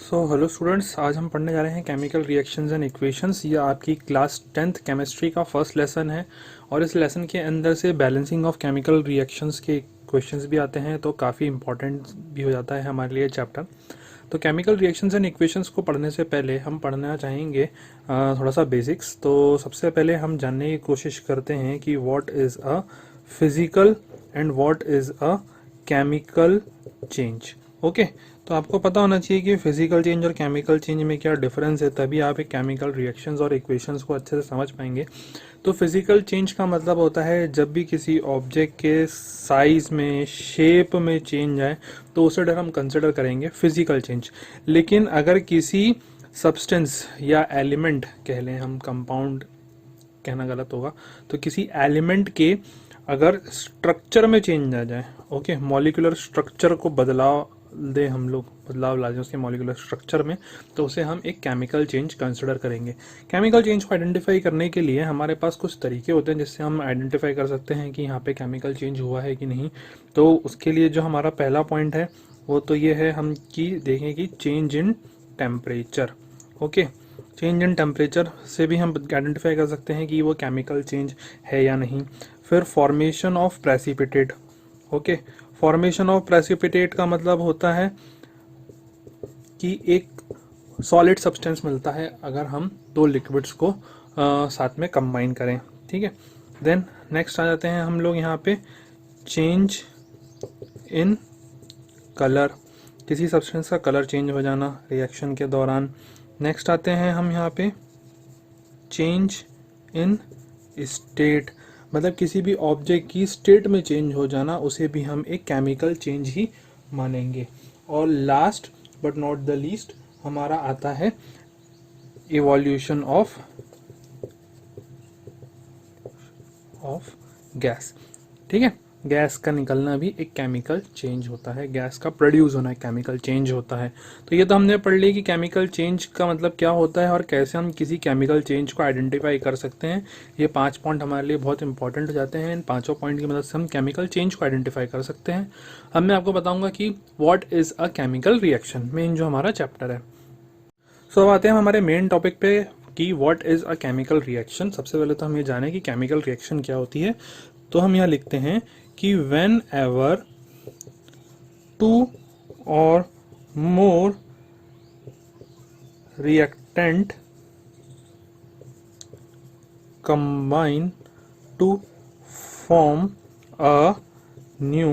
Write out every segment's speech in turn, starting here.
Hello students, आज हम पढ़ने जा रहे हैं केमिकल रिएक्शंस एंड इक्वेशंस। ये आपकी क्लास 10th केमिस्ट्री का फर्स्ट लेसन है और इस लेसन के अंदर से बैलेंसिंग ऑफ केमिकल रिएक्शंस के क्वेश्चंस भी आते हैं, तो काफ़ी इंपॉर्टेंट भी हो जाता है हमारे लिए चैप्टर। तो केमिकल रिएक्शंस एंड इक्वेशंस को पढ़ने से पहले हम पढ़ना चाहेंगे थोड़ा सा बेसिक्स। तो सबसे पहले हम जानने की कोशिश करते हैं कि what is a physical and what is a chemical change. Okay, तो आपको पता होना चाहिए कि फिजिकल चेंज और केमिकल चेंज में क्या डिफरेंस है, तभी आप एक केमिकल रिएक्शंस और इक्वेशंस को अच्छे से समझ पाएंगे। तो फिजिकल चेंज का मतलब होता है जब भी किसी ऑब्जेक्ट के साइज में, शेप में चेंज आए तो उसे हम कंसिडर करेंगे फिजिकल चेंज। लेकिन अगर किसी सब्सटेंस या एलिमेंट कह लें, हम कंपाउंड कहना गलत होगा, तो किसी एलिमेंट के अगर स्ट्रक्चर में चेंज आ जाए, ओके, मॉलिक्यूलर स्ट्रक्चर को बदलाव दे, हम लोग बदलाव ला दें उसके मॉलिक्यूलर स्ट्रक्चर में, तो उसे हम एक केमिकल चेंज कंसिडर करेंगे। केमिकल चेंज को आइडेंटिफाई करने के लिए हमारे पास कुछ तरीके होते हैं जिससे हम आइडेंटिफाई कर सकते हैं कि यहाँ पे केमिकल चेंज हुआ है कि नहीं। तो उसके लिए जो हमारा पहला पॉइंट है वो तो ये है हम कि देखें कि change in temperature. Okay, change in temperature से भी हम आइडेंटिफाई कर सकते हैं कि वो केमिकल चेंज है या नहीं। फिर formation of precipitate. Okay, formation of precipitate का मतलब होता है कि एक सॉलिड सब्सटेंस मिलता है अगर हम दो लिक्विड्स को साथ में कंबाइन करें। ठीक है, देन नेक्स्ट आ जाते हैं हम लोग यहाँ पे चेंज इन कलर, किसी सब्सटेंस का कलर चेंज हो जाना रिएक्शन के दौरान। नेक्स्ट आते हैं हम यहाँ पे चेंज इन स्टेट, मतलब किसी भी ऑब्जेक्ट की स्टेट में चेंज हो जाना, उसे भी हम एक केमिकल चेंज ही मानेंगे। और last but not the least हमारा आता है इवोल्यूशन ऑफ गैस। ठीक है, गैस का निकलना भी एक केमिकल चेंज होता है, गैस का प्रोड्यूस होना एक केमिकल चेंज होता है। तो ये तो हमने पढ़ लिया कि केमिकल चेंज का मतलब क्या होता है और कैसे हम किसी केमिकल चेंज को आइडेंटिफाई कर सकते हैं। ये 5 पॉइंट हमारे लिए बहुत इंपॉर्टेंट हो जाते हैं। इन 5 पॉइंट की मदद से हम केमिकल चेंज को आइडेंटिफाई कर सकते हैं। अब मैं आपको बताऊंगा कि what is a chemical reaction, main जो हमारा चैप्टर है। अब आते हैं हमारे मेन टॉपिक पे कि what is a chemical reaction. सबसे पहले तो हम ये जानें कि केमिकल रिएक्शन क्या होती है। तो हम यहाँ लिखते हैं कि वेन एवर टू और more reactant combine to form a new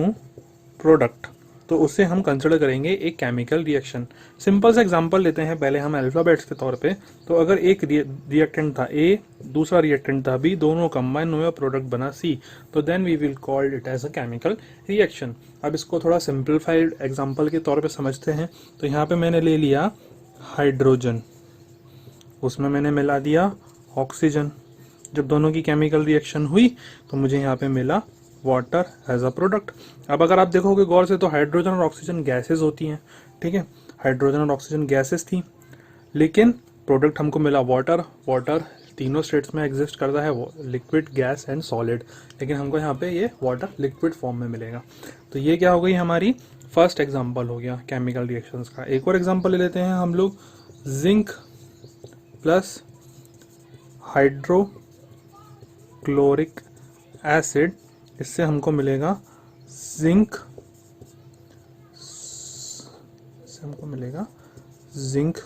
product, तो उसे हम कंसिडर करेंगे एक केमिकल रिएक्शन। सिंपल सा एग्जांपल लेते हैं पहले हम अल्फ़ाबेट्स के तौर पे। तो अगर एक रिएक्टेंट था ए, दूसरा रिएक्टेंट था बी, दोनों कंबाइन हुए प्रोडक्ट बना सी, तो then we will call it as a chemical reaction. अब इसको थोड़ा सिंप्लीफाइड एग्जांपल के तौर पे समझते हैं। तो यहाँ पे मैंने ले लिया हाइड्रोजन, उसमें मैंने मिला दिया ऑक्सीजन। जब दोनों की केमिकल रिएक्शन हुई तो मुझे यहाँ पे मिला वाटर एज अ प्रोडक्ट। अब अगर आप देखोगे गौर से तो हाइड्रोजन और ऑक्सीजन गैसेस होती हैं। ठीक है, हाइड्रोजन और ऑक्सीजन गैसेस थी, लेकिन प्रोडक्ट हमको मिला वाटर। वाटर तीनों स्टेट्स में एग्जिस्ट करता है, लिक्विड, गैस एंड सॉलिड, लेकिन हमको यहाँ पे ये वाटर लिक्विड फॉर्म में मिलेगा। तो ये क्या हो गई, हमारी फर्स्ट एग्जाम्पल हो गया केमिकल रिएक्शंस का। एक और एग्जाम्पल ले लेते हैं हम लोग, zinc plus hydrochloric acid, इससे हमको मिलेगा जिंक, इससे हमको मिलेगा zinc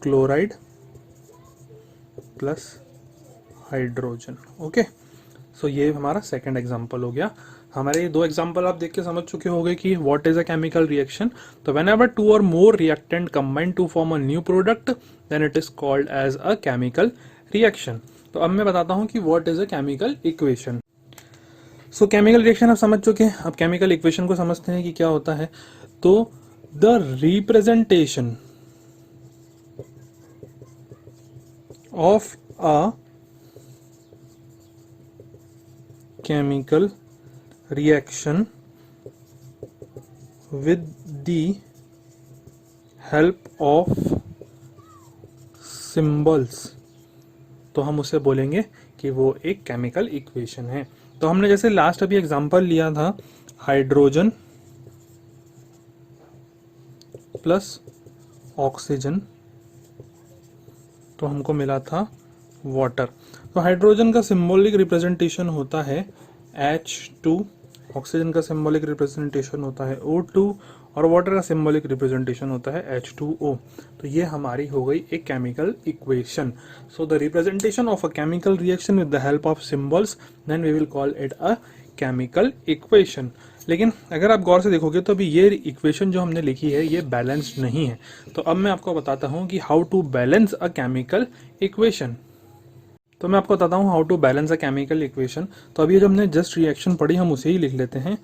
chloride plus hydrogen. Okay, so ये हमारा सेकंड एग्जांपल हो गया। हमारे ये 2 एग्जांपल आप देख के समझ चुके होंगे कि what is a chemical reaction. तो वेन एवर 2 और more reactant combine to form a new product, then it is called as a chemical reaction. तो अब मैं बताता हूँ कि what is a chemical equation. So chemical reaction आप समझ चुके हैं, अब केमिकल इक्वेशन को समझते हैं कि क्या होता है। तो the representation of a chemical reaction with the help of symbols, तो हम उसे बोलेंगे कि वो एक केमिकल इक्वेशन है। तो हमने जैसे लास्ट अभी एग्जांपल लिया था, हाइड्रोजन प्लस ऑक्सीजन, तो हमको मिला था वाटर। तो हाइड्रोजन का सिंबॉलिक रिप्रेजेंटेशन होता है H2, ऑक्सीजन का सिंबॉलिक रिप्रेजेंटेशन होता है O2 और वाटर का सिंबॉलिक रिप्रेजेंटेशन होता है H2O। तो ये हमारी हो गई एक chemical equation. So the representation of a chemical reaction with the help of symbols, then we will call it a chemical equation. लेकिन अगर आप गौर से देखोगे तो अभी ये इक्वेशन जो हमने लिखी है ये बैलेंस्ड नहीं है। तो अब मैं आपको बताता हूँ कि how to balance a chemical equation. तो मैं आपको बताता हूँ how to balance a chemical equation. तो अभी जो हमने जस्ट रिएक्शन पढ़ी हम उसे ही लिख लेते हैं।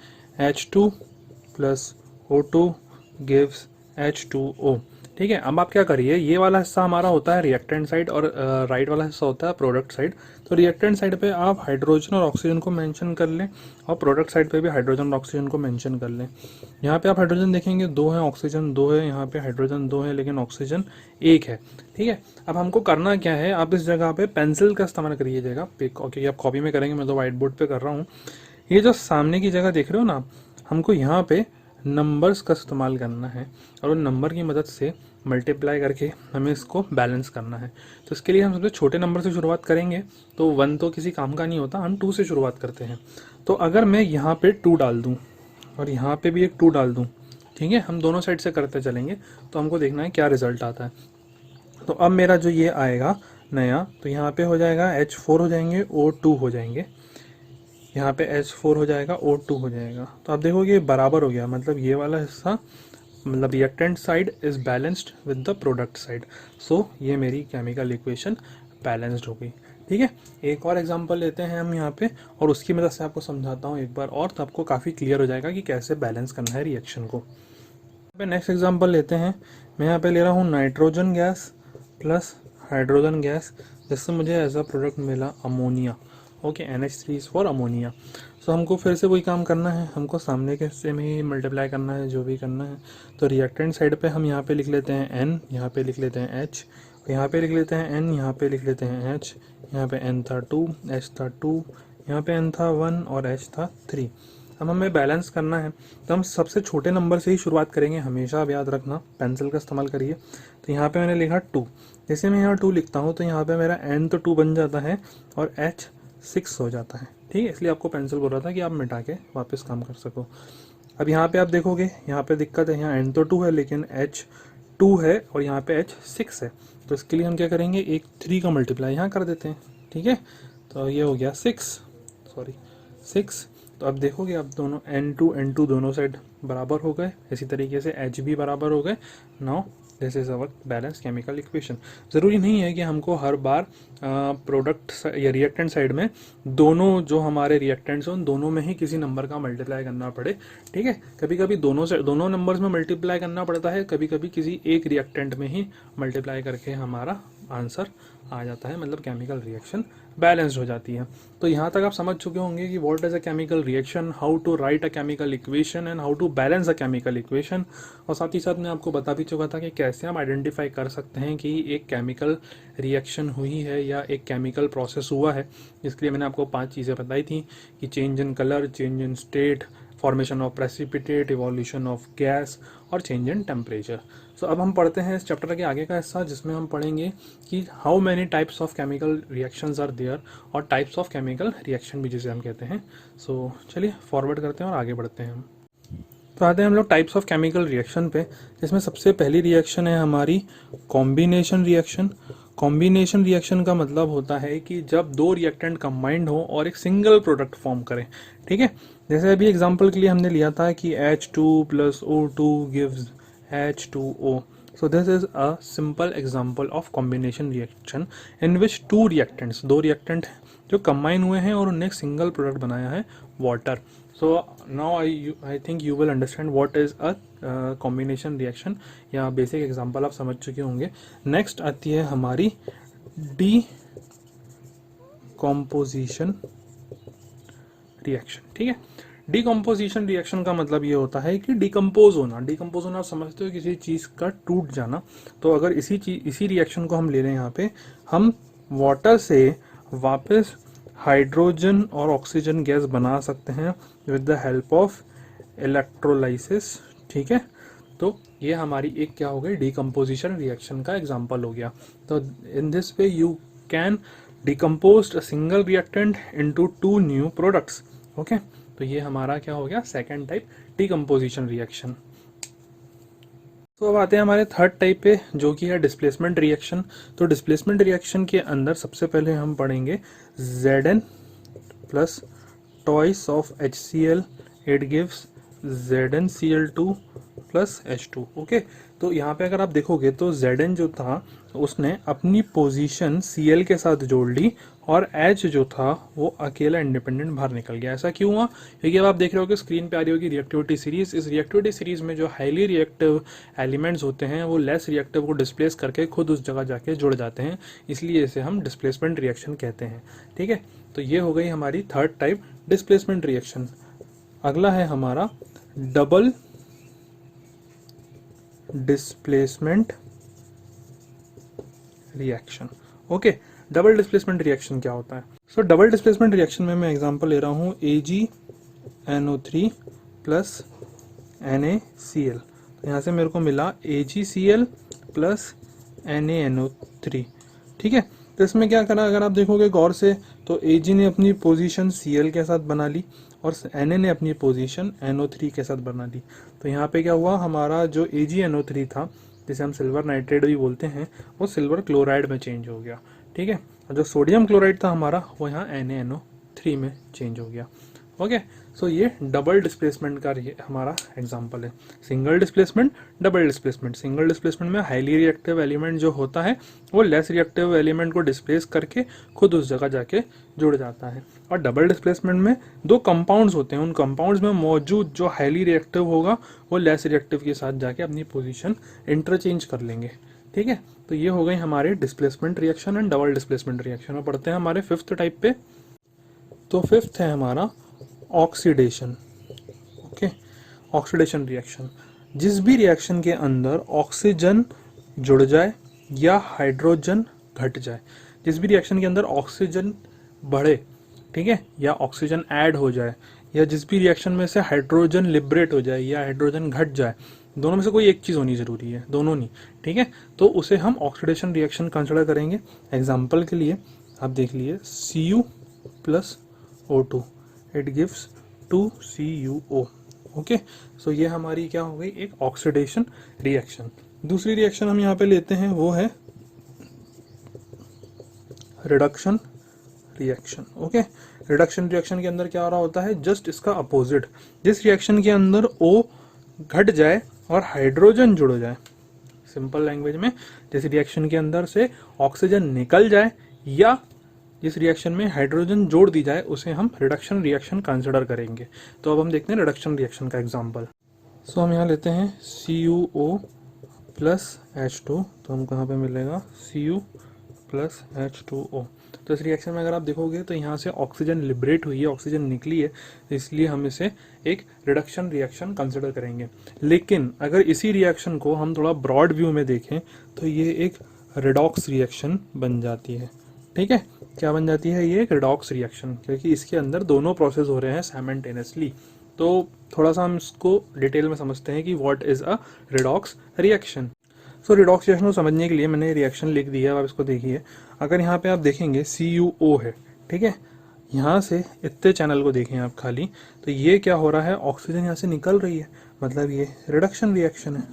H2 plus O2 gives H2O। ठीक है, अब आप क्या करिए, ये वाला हिस्सा हमारा होता है रिएक्टेंट साइड और राइट वाला हिस्सा होता है प्रोडक्ट साइड। तो रिएक्टेंट साइड पे आप हाइड्रोजन और ऑक्सीजन को मेंशन कर लें और प्रोडक्ट साइड पे भी हाइड्रोजन और ऑक्सीजन को मेंशन कर लें। यहाँ पे आप हाइड्रोजन देखेंगे 2 है, ऑक्सीजन 2 है, यहाँ पे हाइड्रोजन 2 है लेकिन ऑक्सीजन 1 है। ठीक है, अब हमको करना क्या है, आप इस जगह पे पेंसिल का इस्तेमाल करिएगा क्योंकि आप कॉपी में करेंगे, मैं तो व्हाइट बोर्ड पे कर रहा हूँ। ये जो सामने की जगह देख रहे हो ना, हमको यहाँ पे नंबर्स का इस्तेमाल करना है और उन नंबर की मदद से मल्टीप्लाई करके हमें इसको बैलेंस करना है। तो इसके लिए हम सबसे छोटे नंबर से शुरुआत करेंगे। तो 1 तो किसी काम का नहीं होता, हम 2 से शुरुआत करते हैं। तो अगर मैं यहाँ पे 2 डाल दूँ और यहाँ पे भी एक 2 डाल दूँ, ठीक है, हम दोनों साइड से करते चलेंगे तो हमको देखना है क्या रिजल्ट आता है। तो अब मेरा जो ये आएगा नया, तो यहाँ पे हो जाएगा H4 हो जाएंगे, O2 हो जाएंगे, यहाँ पे H4 हो जाएगा, O2 हो जाएगा। तो आप देखोगे ये बराबर हो गया, मतलब ये वाला हिस्सा, मतलब reactant side is balanced with the product side. So ये मेरी केमिकल इक्वेशन बैलेंस्ड हो गई। ठीक है, एक और एग्जांपल लेते हैं हम यहाँ पे और उसकी मदद से आपको समझाता हूँ एक बार और, तो आपको काफ़ी क्लियर हो जाएगा कि कैसे बैलेंस करना है रिएक्शन को। यहाँ पे नेक्स्ट एग्जांपल लेते हैं। मैं यहाँ पे ले रहा हूँ nitrogen gas plus hydrogen gas, जिससे मुझे एज अ प्रोडक्ट मिला ammonia. Okay, NH3 is for ammonia. So हमको फिर से वही काम करना है, हमको सामने के हिस्से में ही मल्टीप्लाई करना है जो भी करना है। तो रिएक्टेंट साइड पे हम यहाँ पे लिख लेते हैं N, यहाँ पे लिख लेते हैं H, यहाँ पे लिख लेते हैं N, यहाँ पे लिख लेते हैं H, यहाँ पे N था 2, H था 2, यहाँ पे N था 1 और H था 3। अब हमें बैलेंस करना है तो हम सबसे छोटे नंबर से ही शुरुआत करेंगे, हमेशा अब याद रखना, पेंसिल का इस्तेमाल करिए। तो यहाँ पे मैंने लिखा 2, जैसे मैं यहाँ 2 लिखता हूँ तो यहाँ पे मेरा N तो 2 बन जाता है और H 6 हो जाता है। ठीक है, इसलिए आपको पेंसिल बोल रहा था कि आप मिटा के वापस काम कर सको। अब यहाँ पे आप देखोगे, यहाँ पे दिक्कत है, यहाँ N तो 2 है लेकिन H 2 है और यहाँ पे H 6 है। तो इसके लिए हम क्या करेंगे, एक 3 का मल्टीप्लाई यहाँ कर देते हैं। ठीक है, तो ये हो गया 6। तो अब देखोगे अब दोनों N2 दोनों साइड बराबर हो गए, इसी तरीके से H भी बराबर हो गए। Now this is our balance chemical equation. ज़रूरी नहीं है कि हमको हर बार प्रोडक्ट या रिएक्टेंट साइड में दोनों जो हमारे रिएक्टेंट्स हैं उन दोनों में ही किसी नंबर का मल्टीप्लाई करना पड़े। ठीक है, कभी कभी दोनों नंबर्स में मल्टीप्लाई करना पड़ता है, कभी कभी किसी एक रिएक्टेंट में ही मल्टीप्लाई करके हमारा आंसर आ जाता है, मतलब केमिकल रिएक्शन बैलेंस्ड हो जाती है। तो यहाँ तक आप समझ चुके होंगे कि what is a chemical reaction, how to write a chemical equation and how to balance a chemical equation. और साथ ही साथ मैं आपको बता भी चुका था कि कैसे हम आइडेंटिफाई कर सकते हैं कि एक केमिकल रिएक्शन हुई है या एक केमिकल प्रोसेस हुआ है। इसके लिए मैंने आपको 5 चीज़ें बताई थी कि change in colour, change in state, formation of precipitate, evolution of gas और चेंज इन टेम्परेचर। सो अब हम पढ़ते हैं इस चैप्टर के आगे का हिस्सा, जिसमें हम पढ़ेंगे कि how many types of chemical reactions are there और टाइप्स ऑफ केमिकल रिएक्शन भी जिसे हम कहते हैं। सो चलिए फॉरवर्ड करते हैं और आगे बढ़ते हैं हम। तो आते हैं हम लोग टाइप्स ऑफ केमिकल रिएक्शन पे, जिसमें सबसे पहली रिएक्शन है हमारी कॉम्बिनेशन रिएक्शन। कॉम्बिनेशन रिएक्शन का मतलब होता है कि जब 2 रिएक्टेंट कंबाइंड हो और एक सिंगल प्रोडक्ट फॉर्म करें। ठीक है, जैसे अभी एग्जांपल के लिए हमने लिया था कि H2 plus O2 gives H2O। So this is a simple example of combination reaction in which 2 reactants, 2 reactant जो कंबाइन हुए हैं और उन्हें एक सिंगल प्रोडक्ट बनाया है, water. So now I think you will understand what is a combination reaction, या basic example आप समझ चुके होंगे। नेक्स्ट आती है हमारी डीकॉम्पोजिशन रिएक्शन। ठीक है, डीकम्पोजिशन रिएक्शन का मतलब ये होता है कि डिकम्पोज होना। डिकम्पोज होना आप समझते हो, किसी चीज़ का टूट जाना। तो अगर इसी रिएक्शन को हम ले रहे हैं, यहाँ पे हम वाटर से वापस हाइड्रोजन और ऑक्सीजन गैस बना सकते हैं with the help of electrolysis. ठीक है, तो ये हमारी एक क्या हो गई, डिकम्पोजिशन रिएक्शन का एग्जाम्पल हो गया। तो in this way you can decompose a single reactant into 2 new products. Okay, तो ये हमारा क्या हो गया, सेकेंड टाइप डिकम्पोजिशन रिएक्शन। तो अब आते हैं हमारे थर्ड टाइप पे, जो कि है डिस्प्लेसमेंट रिएक्शन। तो डिस्प्लेसमेंट रिएक्शन के अंदर सबसे पहले हम पढ़ेंगे Zn plus twice of HCl, it gives ZnCl2 plus H2। Okay, तो यहाँ पे अगर आप देखोगे तो Zn जो था उसने अपनी पोजीशन Cl के साथ जोड़ ली और H जो था वो अकेला इंडिपेंडेंट बाहर निकल गया। ऐसा क्यों हुआ? क्योंकि अब आप देख रहे हो कि स्क्रीन पे आ रही होगी रिएक्टिविटी सीरीज। इस रिएक्टिविटी सीरीज में जो हाईली रिएक्टिव एलिमेंट्स होते हैं वो लेस रिएक्टिव को डिस्प्लेस करके खुद उस जगह जाके जुड़ जाते हैं, इसलिए इसे हम डिस्प्लेसमेंट रिएक्शन कहते हैं। ठीक है, तो ये हो गई हमारी थर्ड टाइप डिस्प्लेसमेंट रिएक्शन। अगला है हमारा double displacement reaction. Okay, double displacement reaction क्या होता है? सो डबल डिस्प्लेसमेंट रिएक्शन में मैं एग्जांपल ले रहा हूँ AgNO3 प्लस NaCl। तो यहाँ से मेरे को मिला AgCl प्लस NaNO3। ठीक है, तो इसमें क्या करा, अगर आप देखोगे गौर से तो Ag ने अपनी पोजीशन Cl के साथ बना ली और Na ने अपनी पोजीशन NO3 के साथ बना ली। तो यहाँ पे क्या हुआ, हमारा जो AgNO3 था जिसे हम सिल्वर नाइट्रेट भी बोलते हैं, वो सिल्वर क्लोराइड में चेंज हो गया। ठीक है, और जो सोडियम क्लोराइड था हमारा वो यहाँ NaNO3 में चेंज हो गया। ओके, सो ये डबल डिस्प्लेसमेंट का हमारा एग्जांपल है। Single displacement, double displacement. Single displacement में हाईली रिएक्टिव एलिमेंट जो होता है वो लेस रिएक्टिव एलिमेंट को डिस्प्लेस करके खुद उस जगह जाके जुड़ जाता है। और डबल डिस्प्लेसमेंट में दो कंपाउंड्स होते हैं, उन कंपाउंड्स में मौजूद जो हाईली रिएक्टिव होगा वो लेस रिएक्टिव के साथ जाके अपनी पोजीशन इंटरचेंज कर लेंगे। ठीक है, तो ये हो गई हमारे displacement reaction and double displacement reaction. और पढ़ते हैं हमारे फिफ्थ टाइप पे। तो फिफ्थ है हमारा ऑक्सीडेशन। Okay, oxidation reaction. जिस भी रिएक्शन के अंदर ऑक्सीजन जुड़ जाए या हाइड्रोजन घट जाए, जिस भी रिएक्शन के अंदर ऑक्सीजन बढ़े, ठीक है, या ऑक्सीजन ऐड हो जाए, या जिस भी रिएक्शन में से हाइड्रोजन लिबरेट हो जाए या हाइड्रोजन घट जाए, दोनों में से कोई एक चीज़ होनी ज़रूरी है, दोनों नहीं। ठीक है, तो उसे हम ऑक्सीडेशन रिएक्शन कंसिडर करेंगे। एग्जाम्पल के लिए आप देख लीजिए Cu plus O2, it gives 2CuO। Okay, so ये हमारी क्या हो गई, एक ऑक्सीडेशन रिएक्शन। दूसरी रिएक्शन हम यहाँ पे लेते हैं वो है reduction reaction. Okay, reduction reaction के अंदर क्या हो रहा होता है, जस्ट इसका अपोजिट। जिस रिएक्शन के अंदर O घट जाए और हाइड्रोजन जुड़ जाए, सिंपल लैंग्वेज में जिस रिएक्शन के अंदर से ऑक्सीजन निकल जाए या जिस रिएक्शन में हाइड्रोजन जोड़ दी जाए, उसे हम रिडक्शन रिएक्शन कंसिडर करेंगे। तो अब हम देखते हैं रिडक्शन रिएक्शन का एग्जांपल। सो हम यहाँ लेते हैं CuO प्लस H2। तो हम कहाँ पे मिलेगा, Cu प्लस H2O। तो इस रिएक्शन में अगर आप देखोगे तो यहाँ से ऑक्सीजन लिबरेट हुई है, ऑक्सीजन निकली है, तो इसलिए हम इसे एक रिडक्शन रिएक्शन कंसिडर करेंगे। लेकिन अगर इसी रिएक्शन को हम थोड़ा ब्रॉड व्यू में देखें तो ये एक रिडॉक्स रिएक्शन बन जाती है। ठीक है, क्या बन जाती है, ये एक रिडॉक्स रिएक्शन, क्योंकि इसके अंदर दोनों प्रोसेस हो रहे हैं साइमल्टेनियसली। तो थोड़ा सा हम इसको डिटेल में समझते हैं कि what is a redox reaction. So redox reaction को समझने के लिए मैंने रिएक्शन लिख दिया है, आप इसको देखिए। अगर यहाँ पे आप देखेंगे CuO है, ठीक है, यहाँ से इतने चैनल को देखें आप खाली, तो ये क्या हो रहा है, ऑक्सीजन यहाँ से निकल रही है, मतलब ये रिडक्शन रिएक्शन है।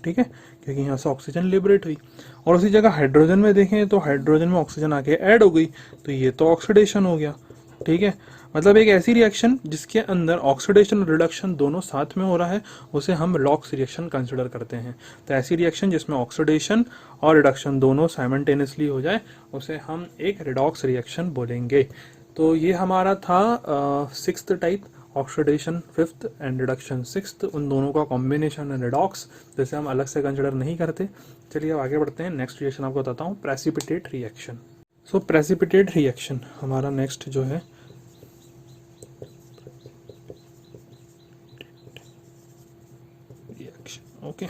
ठीक है, क्योंकि यहाँ से ऑक्सीजन लिबरेट हुई। और उसी जगह हाइड्रोजन में देखें तो हाइड्रोजन में ऑक्सीजन आके ऐड हो गई, तो ये तो ऑक्सीडेशन हो गया। ठीक है, मतलब एक ऐसी रिएक्शन जिसके अंदर ऑक्सीडेशन और रिडक्शन दोनों साथ में हो रहा है, उसे हम रिडॉक्स रिएक्शन कंसिडर करते हैं। तो ऐसी रिएक्शन जिसमें ऑक्सीडेशन और रिडक्शन दोनों साइमल्टेनियसली हो जाए, उसे हम एक रिडॉक्स रिएक्शन बोलेंगे। तो ये हमारा था sixth type, oxidation fifth and reduction sixth. उन दोनों का कॉम्बिनेशन है रिडॉक्स, जैसे हम अलग से कंसिडर नहीं करते। चलिए अब आगे बढ़ते हैं। नेक्स्ट रिएक्शन आपको बताता हूँ, प्रेसिपिटेट रिएक्शन। सो प्रेसिपिटेट रिएक्शन हमारा नेक्स्ट जो है रिएक्शन। ओके,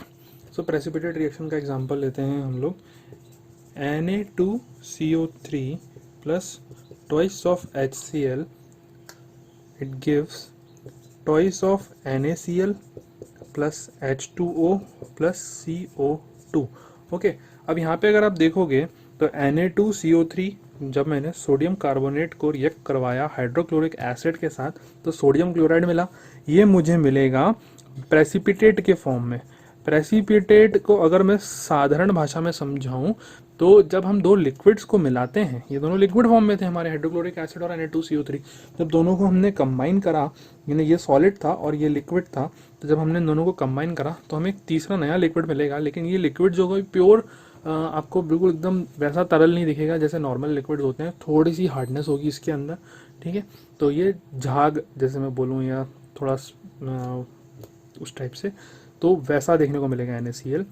सो प्रेसिपिटेट रिएक्शन का एग्जांपल लेते हैं हम लोग। Na2CO3 plus twice of HCl, it gives twice of NaCl plus H2O plus CO2। Okay, अब यहाँ पे अगर आप देखोगे तो Na2CO3, जब मैंने सोडियम कार्बोनेट को रिएक्ट करवाया हाइड्रोक्लोरिक एसिड के साथ तो सोडियम क्लोराइड मिला। ये मुझे मिलेगा प्रेसिपिटेट के फॉर्म में। प्रेसिपिटेट को अगर मैं साधारण भाषा में समझाऊं तो जब हम दो लिक्विड्स को मिलाते हैं, ये दोनों लिक्विड फॉर्म में थे हमारे, हाइड्रोक्लोरिक एसिड और Na2CO3, जब दोनों को हमने कंबाइन करा, यानी ये सॉलिड था और ये लिक्विड था, तो जब हमने दोनों को कंबाइन करा तो हमें एक तीसरा नया लिक्विड मिलेगा। लेकिन ये लिक्विड जो है प्योर आपको बिल्कुल एकदम वैसा तरल नहीं दिखेगा जैसे नॉर्मल लिक्विड होते हैं, थोड़ी सी हार्डनेस होगी इसके अंदर, ठीक है। तो ये झाग जैसे मैं बोलूँ या थोड़ा उस टाइप से, तो वैसा देखने को मिलेगा NaCl,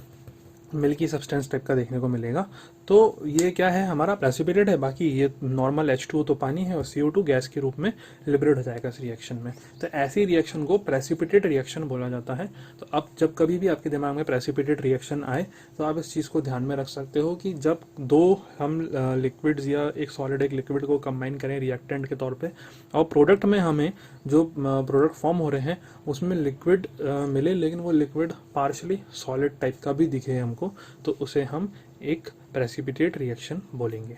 मिल्की सब्सटेंस टाइप का देखने को मिलेगा। तो ये क्या है, हमारा प्रेसिपिटेट है। बाकी ये नॉर्मल H2O तो पानी है और CO2 गैस के रूप में लिबरेट हो जाएगा इस रिएक्शन में। तो ऐसी रिएक्शन को प्रेसिपिटेट रिएक्शन बोला जाता है। तो अब जब कभी भी आपके दिमाग में प्रेसिपिटेट रिएक्शन आए तो आप इस चीज़ को ध्यान में रख सकते हो कि जब दो हम लिक्विड्स या एक सॉलिड एक लिक्विड को कंबाइन करें रिएक्टेंट के तौर पर, और प्रोडक्ट में हमें जो प्रोडक्ट फॉर्म हो रहे हैं उसमें लिक्विड मिले, लेकिन वो लिक्विड पार्शली सॉलिड टाइप का भी दिखे हमको, तो उसे हम एक प्रेसिपिटेट रिएक्शन बोलेंगे।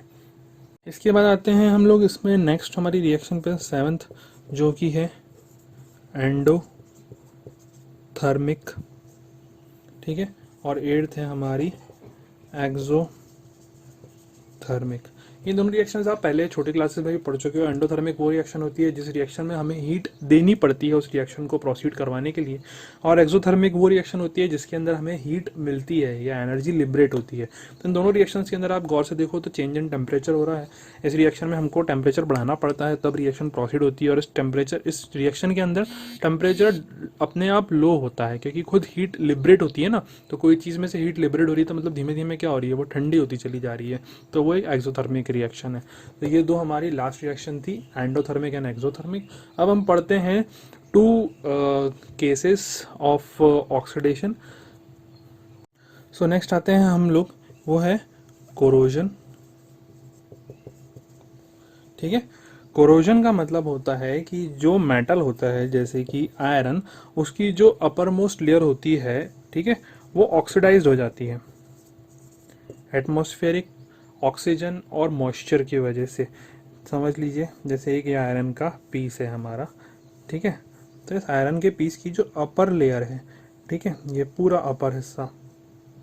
इसके बाद आते हैं हम लोग इसमें नेक्स्ट हमारी रिएक्शन पे 7th, जो कि है एंडोथर्मिक, ठीक है, और 8th है हमारी एक्सोथर्मिक। ये दोनों रिएक्शंस आप पहले छोटी क्लासेस में भी पढ़ चुके हो। एंडोथर्मिक वो रिएक्शन होती है जिस रिएक्शन में हमें हीट देनी पड़ती है उस रिएक्शन को प्रोसीड करवाने के लिए, और एक्सोथर्मिक वो रिएक्शन होती है जिसके अंदर हमें हीट मिलती है या एनर्जी लिबरेट होती है। तो इन दोनों रिएक्शंस के अंदर आप गौर से देखो तो चेंज इन टेम्परेचर हो रहा है। इस रिएक्शन में हमको टेम्परेचर बढ़ाना पड़ता है तब रिएक्शन प्रोसीड होती है, और इस रिएक्शन के अंदर टेम्परेचर अपने आप लो होता है क्योंकि खुद हीट लिबरेट होती है ना। तो कोई चीज़ में से हीट लिबरेट हो रही है तो मतलब धीमे धीमे क्या हो रही है, वो ठंडी होती चली जा रही है, तो वो एक एक्सोथर्मिक रिएक्शन है। तो ये दो हमारी लास्ट रिएक्शन थी, एंडोथर्मिक एंड एक्सोथर्मिक। अब हम पढ़ते हैं 2 cases of oxidation. So next आते हैं हम लोग, वो है कोरोजन, ठीक है। कोरोजन का मतलब होता है कि जो मेटल होता है जैसे कि आयरन, उसकी जो अपर मोस्ट लेयर होती है, ठीक है, वो ऑक्सीडाइज्ड हो जाती है एटमॉस्फेरिक ऑक्सीजन और मॉइस्चर की वजह से। समझ लीजिए जैसे एक ये आयरन का पीस है हमारा, ठीक है, तो इस आयरन के पीस की जो अपर लेयर है, ठीक है, ये पूरा अपर हिस्सा,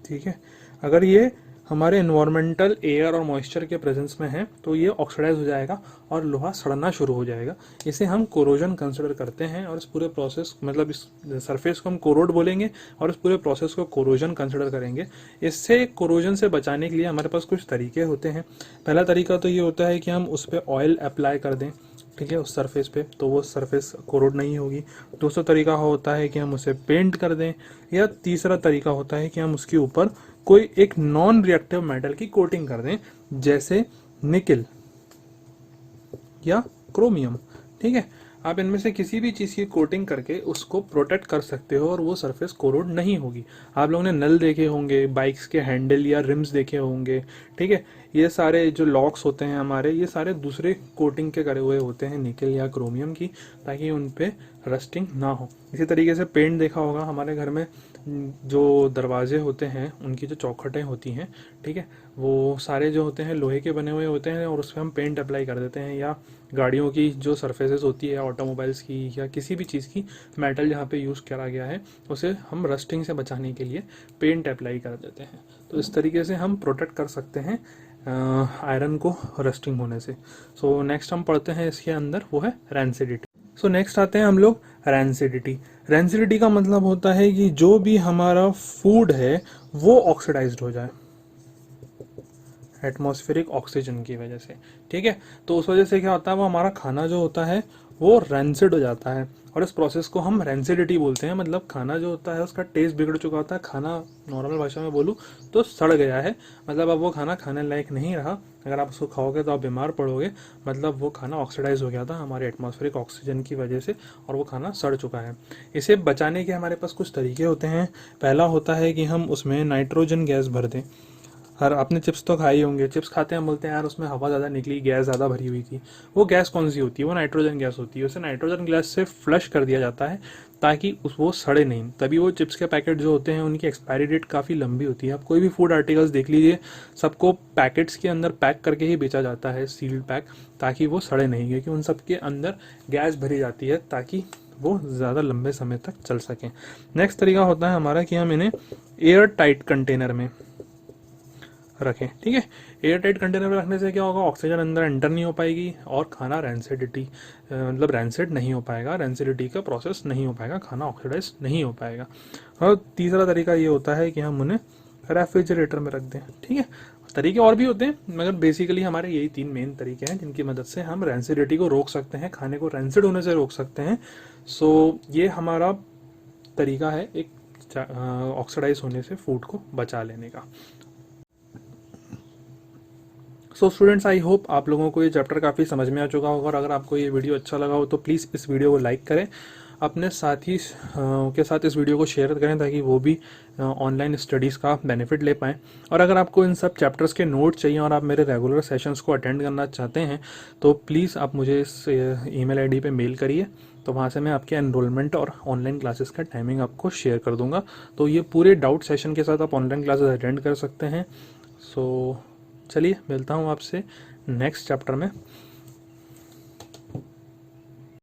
ठीक है, अगर ये हमारे इन्वायरमेंटल एयर और मॉइस्चर के प्रेजेंस में है तो ये ऑक्सीडाइज हो जाएगा और लोहा सड़ना शुरू हो जाएगा। इसे हम कोरोजन कंसिडर करते हैं, और इस पूरे प्रोसेस मतलब इस सरफेस को हम कोरोड बोलेंगे और इस पूरे प्रोसेस को कोरोजन कंसिडर करेंगे। इससे कोरोजन से बचाने के लिए हमारे पास कुछ तरीके होते हैं। पहला तरीका तो ये होता है कि हम उस पर ऑयल अप्लाई कर दें, ठीक है, उस सरफेस पे, तो वो सरफेस कोरोड नहीं होगी। दूसरा तरीका होता है कि हम उसे पेंट कर दें, या तीसरा तरीका होता है कि हम उसके ऊपर कोई एक नॉन रिएक्टिव मेटल की कोटिंग कर दें जैसे निकल या क्रोमियम, ठीक है। आप इनमें से किसी भी चीज़ की कोटिंग करके उसको प्रोटेक्ट कर सकते हो और वो सरफेस कोरोड नहीं होगी। आप लोगों ने नल देखे होंगे, बाइक्स के हैंडल या रिम्स देखे होंगे, ठीक है, ये सारे जो लॉक्स होते हैं हमारे, ये सारे दूसरे कोटिंग के करे हुए होते हैं निकल या क्रोमियम की, ताकि उन पे रस्टिंग ना हो। इसी तरीके से पेंट देखा होगा हमारे घर में, जो दरवाजे होते हैं उनकी जो चौखटें होती हैं, ठीक है, वो सारे जो होते हैं लोहे के बने हुए होते हैं और उस पर हम पेंट अप्लाई कर देते हैं। या गाड़ियों की जो सरफेसेस होती है ऑटोमोबाइल्स की या किसी भी चीज़ की, मेटल जहाँ पे यूज़ करा गया है उसे हम रस्टिंग से बचाने के लिए पेंट अप्लाई कर देते हैं। तो इस तरीके से हम प्रोटेक्ट कर सकते हैं आयरन को रस्टिंग होने से। सो नेक्स्ट हम पढ़ते हैं इसके अंदर, वो है रैंसिडिटी। सो नेक्स्ट आते हैं हम लोग रैंसिडिटी। रैंसिडिटी का मतलब होता है कि जो भी हमारा फूड है वो ऑक्सीडाइज्ड हो जाए एटमॉस्फेरिक ऑक्सीजन की वजह से, ठीक है। तो उस वजह से क्या होता है, वो हमारा खाना जो होता है वो रैंसिड हो जाता है, और इस प्रोसेस को हम रैंसिडिटी बोलते हैं। मतलब खाना जो होता है उसका टेस्ट बिगड़ चुका होता है, खाना नॉर्मल भाषा में बोलूँ तो सड़ गया है, मतलब अब वो खाना खाने लायक नहीं रहा। अगर आप उसको खाओगे तो आप बीमार पड़ोगे, मतलब वो खाना ऑक्सीडाइज हो गया था हमारे एटमॉस्फेरिक ऑक्सीजन की वजह से और वो खाना सड़ चुका है। इसे बचाने के हमारे पास कुछ तरीके होते हैं। पहला होता है कि हम उसमें नाइट्रोजन गैस भर दें। हर आपने चिप्स तो खाए ही होंगे। चिप्स खाते हैं, बोलते हैं यार उसमें हवा ज़्यादा निकली, गैस ज़्यादा भरी हुई थी। वो गैस कौन सी होती है? वो नाइट्रोजन गैस होती है। उसे नाइट्रोजन गैस से फ्लश कर दिया जाता है ताकि उस वो सड़े नहीं। तभी वो चिप्स के पैकेट जो होते हैं उनकी एक्सपायरी डेट काफ़ी लंबी होती है। आप कोई भी फूड आर्टिकल्स देख लीजिए, सबको पैकेट्स के अंदर पैक करके ही बेचा जाता है, सील्ड पैक, ताकि वो सड़े नहीं, क्योंकि उन सब के अंदर गैस भरी जाती है ताकि वो ज़्यादा लंबे समय तक चल सकें। नेक्स्ट तरीका होता है हमारा कि हम इन्हें एयर टाइट कंटेनर में रखें। ठीक है, एयर टाइट कंटेनर में रखने से क्या होगा? ऑक्सीजन अंदर एंटर नहीं हो पाएगी और खाना रैंसिडिटी मतलब रैंसिड नहीं हो पाएगा, रैंसिडिटी का प्रोसेस नहीं हो पाएगा, खाना ऑक्सीडाइज नहीं हो पाएगा। और तीसरा तरीका ये होता है कि हम उन्हें रेफ्रिजरेटर में रख दें। ठीक है, तरीके और भी होते हैं मगर बेसिकली हमारे यही 3 मेन तरीके हैं जिनकी मदद से हम रैंसिडिटी को रोक सकते हैं, खाने को रैंसिड होने से रोक सकते हैं। सो ये हमारा तरीका है एक ऑक्सीडाइज होने से फूड को बचा लेने का। सो स्टूडेंट्स, आई होप आप लोगों को ये चैप्टर काफ़ी समझ में आ चुका होगा, और अगर आपको ये वीडियो अच्छा लगा हो तो प्लीज़ इस वीडियो को लाइक करें, अपने साथी के साथ इस वीडियो को शेयर करें ताकि वो भी ऑनलाइन स्टडीज़ का बेनिफिट ले पाएँ। और अगर आपको इन सब चैप्टर्स के नोट चाहिए और आप मेरे रेगुलर सेशंस को अटेंड करना चाहते हैं तो प्लीज़ आप मुझे इस ईमेल आईडी पे मेल करिए, तो वहाँ से मैं आपके एनरोलमेंट और ऑनलाइन क्लासेस का टाइमिंग आपको शेयर कर दूंगा। तो ये पूरे डाउट सेशन के साथ आप ऑनलाइन क्लासेस अटेंड कर सकते हैं। सो चलिए मिलता हूँ आपसे नेक्स्ट चैप्टर में।